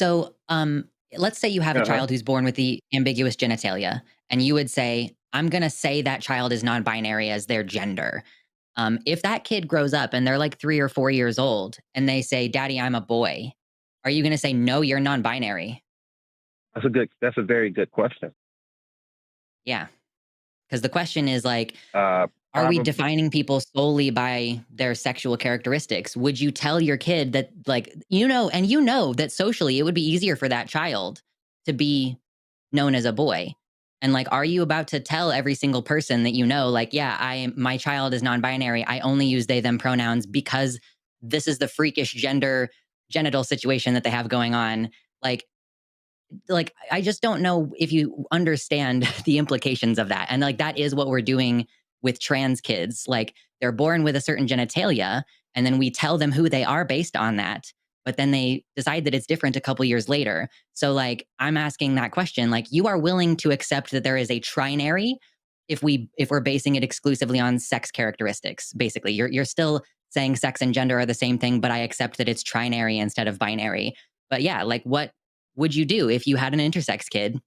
So, let's say you have a Uh-huh. child who's born with the ambiguous genitalia, and you would say, "I'm gonna say that child is non-binary as their gender." If that kid grows up and they're like 3 or 4 years old and they say, "Daddy, I'm a boy," are you gonna say, "No, you're non-binary"? That's a very good question. Yeah, because the question is like, are we Probably. defining people solely by their sexual characteristics? Would you tell your kid that, like, and you know that socially it would be easier for that child to be known as a boy? And like, are you about to tell every single person that you know, like, yeah, my child is non-binary. I only use they them pronouns because this is the freakish genital situation that they have going on. Like, I just don't know if you understand the implications of that. And like that is what we're doing with trans kids. Like they're born with a certain genitalia and then we tell them who they are based on that. But then they decide that it's different a couple years later. So like I'm asking that question, like you are willing to accept that there is a trinary if we're basing it exclusively on sex characteristics. Basically, you're still saying sex and gender are the same thing, but I accept that it's trinary instead of binary. But yeah, like what would you do if you had an intersex kid